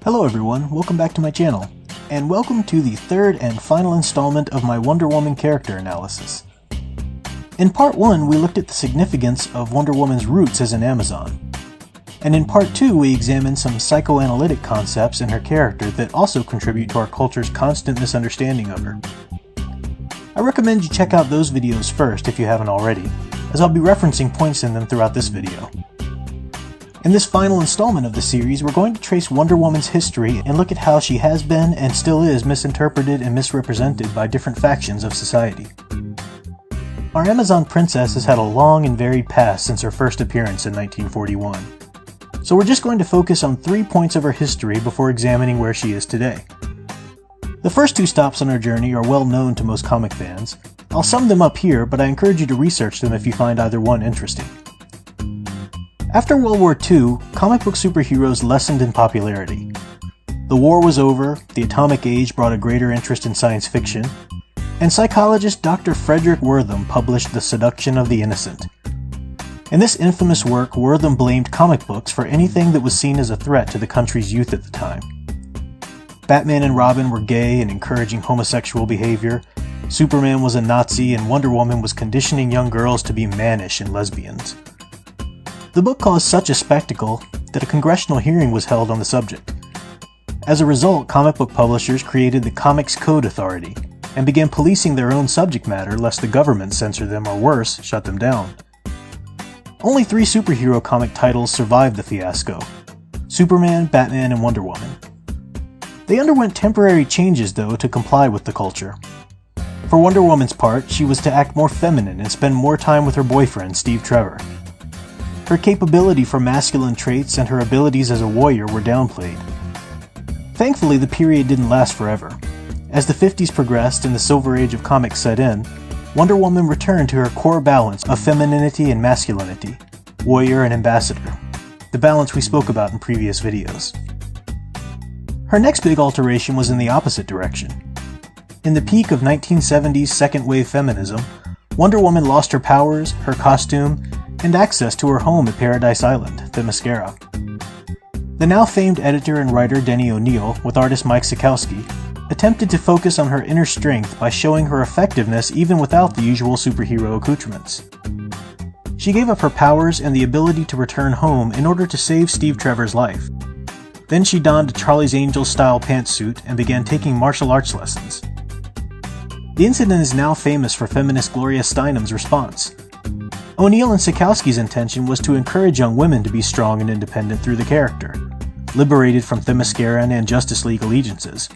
Hello everyone, welcome back to my channel, and welcome to the third and final installment of my Wonder Woman character analysis. In part 1, we looked at the significance of Wonder Woman's roots as an Amazon, and in part 2 we examined some psychoanalytic concepts in her character that also contribute to our culture's constant misunderstanding of her. I recommend you check out those videos first if you haven't already, as I'll be referencing points in them throughout this video. In this final installment of the series, we're going to trace Wonder Woman's history and look at how she has been and still is misinterpreted and misrepresented by different factions of society. Our Amazon princess has had a long and varied past since her first appearance in 1941. So we're just going to focus on 3 points of her history before examining where she is today. The first 2 stops on her journey are well known to most comic fans. I'll sum them up here, but I encourage you to research them if you find either one interesting. After World War II, comic book superheroes lessened in popularity. The war was over, the atomic age brought a greater interest in science fiction, and psychologist Dr. Frederick Wortham published The Seduction of the Innocent. In this infamous work, Wortham blamed comic books for anything that was seen as a threat to the country's youth at the time. Batman and Robin were gay and encouraging homosexual behavior, Superman was a Nazi, and Wonder Woman was conditioning young girls to be mannish and lesbians. The book caused such a spectacle that a congressional hearing was held on the subject. As a result, comic book publishers created the Comics Code Authority and began policing their own subject matter lest the government censor them or worse, shut them down. Only 3 superhero comic titles survived the fiasco: Superman, Batman, and Wonder Woman. They underwent temporary changes, though, to comply with the culture. For Wonder Woman's part, she was to act more feminine and spend more time with her boyfriend, Steve Trevor. Her capability for masculine traits and her abilities as a warrior were downplayed. Thankfully, the period didn't last forever. As the 50s progressed and the Silver Age of comics set in, Wonder Woman returned to her core balance of femininity and masculinity, warrior and ambassador, the balance we spoke about in previous videos. Her next big alteration was in the opposite direction. In the peak of 1970s second-wave feminism, Wonder Woman lost her powers, her costume, and access to her home at Paradise Island, Themyscira. The now famed editor and writer Denny O'Neil, with artist Mike Sekowsky, attempted to focus on her inner strength by showing her effectiveness even without the usual superhero accoutrements. She gave up her powers and the ability to return home in order to save Steve Trevor's life. Then she donned a Charlie's Angels-style pantsuit and began taking martial arts lessons. The incident is now famous for feminist Gloria Steinem's response. O'Neil and Sekowsky's intention was to encourage young women to be strong and independent through the character, liberated from Themysciran and Justice League allegiances.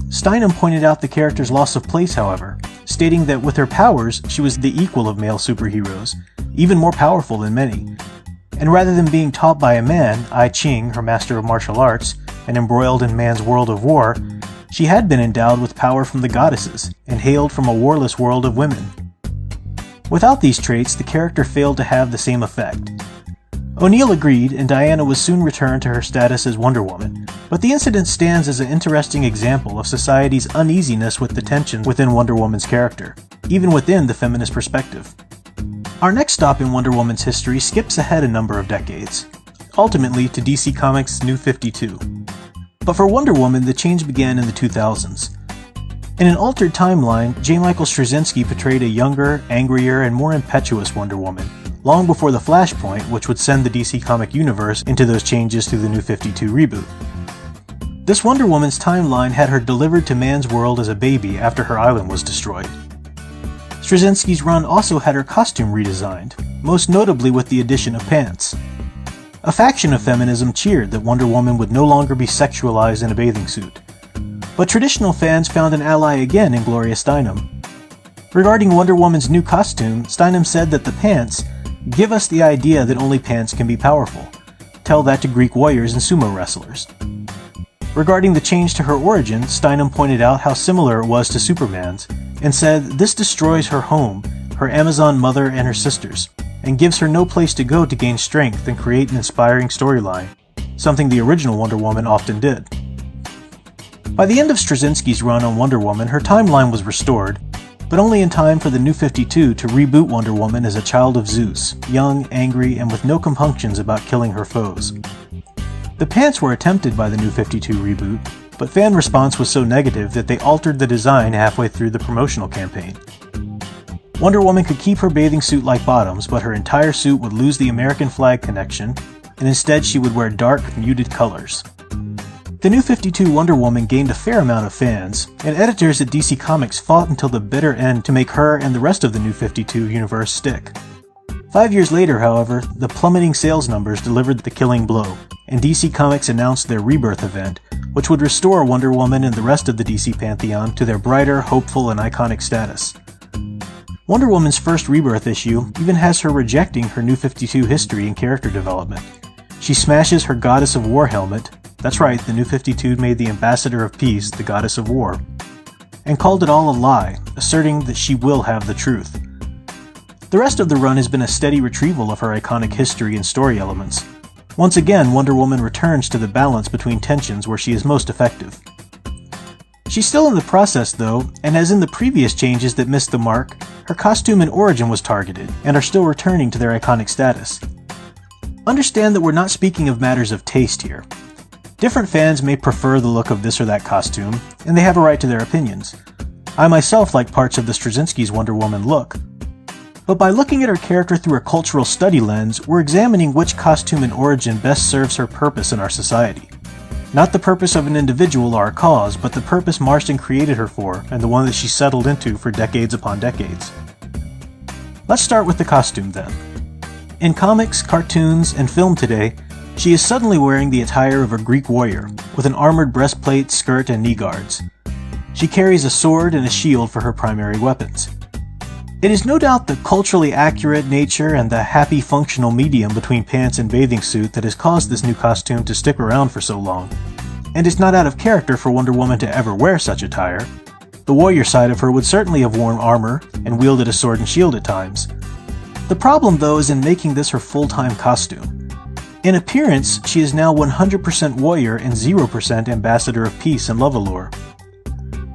Steinem pointed out the character's loss of place, however, stating that with her powers, she was the equal of male superheroes, even more powerful than many. And rather than being taught by a man, I Ching, her master of martial arts, and embroiled in man's world of war, she had been endowed with power from the goddesses, and hailed from a warless world of women. Without these traits, the character failed to have the same effect. O'Neil agreed, and Diana was soon returned to her status as Wonder Woman, but the incident stands as an interesting example of society's uneasiness with the tension within Wonder Woman's character, even within the feminist perspective. Our next stop in Wonder Woman's history skips ahead a number of decades, ultimately to DC Comics' New 52. But for Wonder Woman, the change began in the 2000s. In an altered timeline, J. Michael Straczynski portrayed a younger, angrier, and more impetuous Wonder Woman, long before the Flashpoint, which would send the DC comic universe into those changes through the New 52 reboot. This Wonder Woman's timeline had her delivered to man's world as a baby after her island was destroyed. Straczynski's run also had her costume redesigned, most notably with the addition of pants. A faction of feminism cheered that Wonder Woman would no longer be sexualized in a bathing suit. But traditional fans found an ally again in Gloria Steinem. Regarding Wonder Woman's new costume, Steinem said that the pants give us the idea that only pants can be powerful. Tell that to Greek warriors and sumo wrestlers. Regarding the change to her origin, Steinem pointed out how similar it was to Superman's, and said this destroys her home, her Amazon mother and her sisters, and gives her no place to go to gain strength and create an inspiring storyline, something the original Wonder Woman often did. By the end of Straczynski's run on Wonder Woman, her timeline was restored, but only in time for the New 52 to reboot Wonder Woman as a child of Zeus, young, angry, and with no compunctions about killing her foes. The pants were attempted by the New 52 reboot, but fan response was so negative that they altered the design halfway through the promotional campaign. Wonder Woman could keep her bathing suit-like bottoms, but her entire suit would lose the American flag connection, and instead she would wear dark, muted colors. The New 52 Wonder Woman gained a fair amount of fans, and editors at DC Comics fought until the bitter end to make her and the rest of the New 52 universe stick. 5 years later, however, the plummeting sales numbers delivered the killing blow, and DC Comics announced their Rebirth event, which would restore Wonder Woman and the rest of the DC Pantheon to their brighter, hopeful, and iconic status. Wonder Woman's first Rebirth issue even has her rejecting her New 52 history and character development. She smashes her Goddess of War helmet — that's right, the New 52 made the Ambassador of Peace the Goddess of War — and called it all a lie, asserting that she will have the truth. The rest of the run has been a steady retrieval of her iconic history and story elements. Once again, Wonder Woman returns to the balance between tensions where she is most effective. She's still in the process though, and as in the previous changes that missed the mark, her costume and origin was targeted, and are still returning to their iconic status. Understand that we're not speaking of matters of taste here. Different fans may prefer the look of this or that costume, and they have a right to their opinions. I myself like parts of the Straczynski's Wonder Woman look. But by looking at her character through a cultural study lens, we're examining which costume and origin best serves her purpose in our society. Not the purpose of an individual or a cause, but the purpose Marston created her for, and the one that she settled into for decades upon decades. Let's start with the costume then. In comics, cartoons, and film today, she is suddenly wearing the attire of a Greek warrior, with an armored breastplate, skirt, and knee guards. She carries a sword and a shield for her primary weapons. It is no doubt the culturally accurate nature and the happy functional medium between pants and bathing suit that has caused this new costume to stick around for so long. And it's not out of character for Wonder Woman to ever wear such attire. The warrior side of her would certainly have worn armor and wielded a sword and shield at times. The problem though is in making this her full-time costume. In appearance, she is now 100% warrior and 0% ambassador of peace and love allure.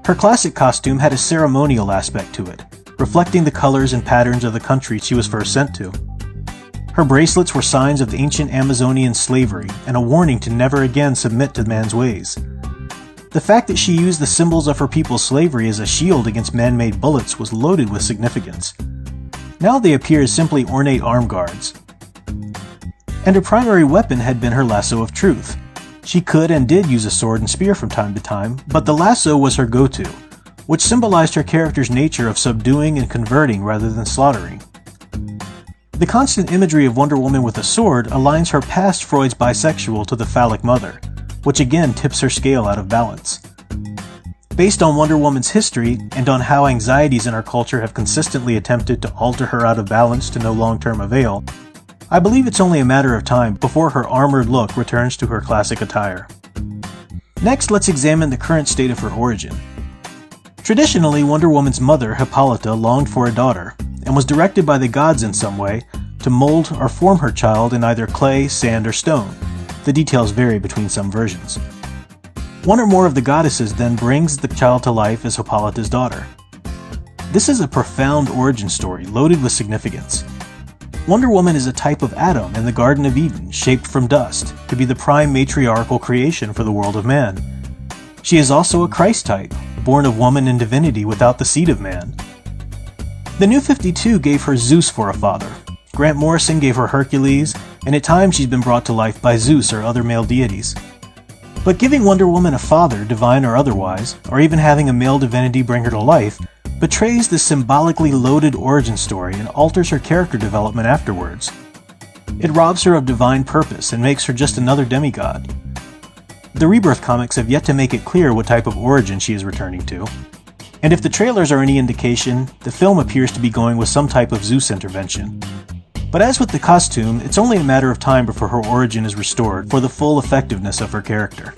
Her classic costume had a ceremonial aspect to it, reflecting the colors and patterns of the country she was first sent to. Her bracelets were signs of ancient Amazonian slavery and a warning to never again submit to man's ways. The fact that she used the symbols of her people's slavery as a shield against man-made bullets was loaded with significance. Now they appear as simply ornate arm guards. And her primary weapon had been her lasso of truth. She could and did use a sword and spear from time to time, but the lasso was her go-to, which symbolized her character's nature of subduing and converting rather than slaughtering. The constant imagery of Wonder Woman with a sword aligns her past Freud's bisexual to the phallic mother, which again tips her scale out of balance. Based on Wonder Woman's history, and on how anxieties in our culture have consistently attempted to alter her out of balance to no long-term avail, I believe it's only a matter of time before her armored look returns to her classic attire. Next, let's examine the current state of her origin. Traditionally, Wonder Woman's mother, Hippolyta, longed for a daughter, and was directed by the gods in some way to mold or form her child in either clay, sand, or stone. The details vary between some versions. One or more of the goddesses then brings the child to life as Hippolyta's daughter. This is a profound origin story loaded with significance. Wonder Woman is a type of Adam in the Garden of Eden, shaped from dust, to be the prime matriarchal creation for the world of man. She is also a Christ type, born of woman and divinity without the seed of man. The New 52 gave her Zeus for a father. Grant Morrison gave her Hercules, and at times she's been brought to life by Zeus or other male deities. But giving Wonder Woman a father, divine or otherwise, or even having a male divinity bring her to life, betrays the symbolically loaded origin story and alters her character development afterwards. It robs her of divine purpose and makes her just another demigod. The Rebirth comics have yet to make it clear what type of origin she is returning to. And if the trailers are any indication, the film appears to be going with some type of Zeus intervention. But as with the costume, it's only a matter of time before her origin is restored for the full effectiveness of her character.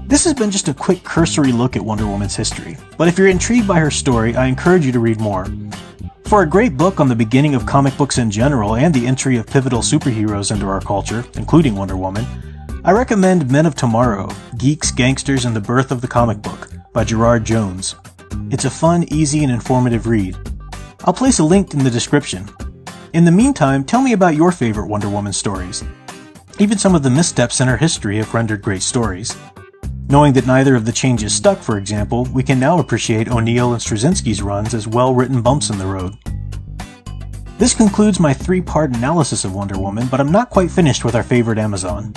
This has been just a quick cursory look at Wonder Woman's history, but if you're intrigued by her story, I encourage you to read more. For a great book on the beginning of comic books in general and the entry of pivotal superheroes into our culture, including Wonder Woman, I recommend Men of Tomorrow, Geeks, Gangsters, and the Birth of the Comic Book by Gerard Jones. It's a fun, easy, and informative read. I'll place a link in the description. In the meantime, tell me about your favorite Wonder Woman stories. Even some of the missteps in her history have rendered great stories. Knowing that neither of the changes stuck, for example, we can now appreciate O'Neill and Straczynski's runs as well-written bumps in the road. This concludes my 3-part analysis of Wonder Woman, but I'm not quite finished with our favorite Amazon.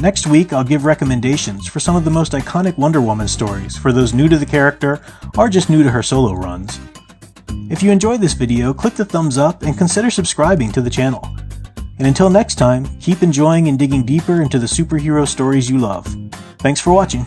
Next week, I'll give recommendations for some of the most iconic Wonder Woman stories for those new to the character or just new to her solo runs. If you enjoyed this video, click the thumbs up and consider subscribing to the channel. And until next time, keep enjoying and digging deeper into the superhero stories you love. Thanks for watching.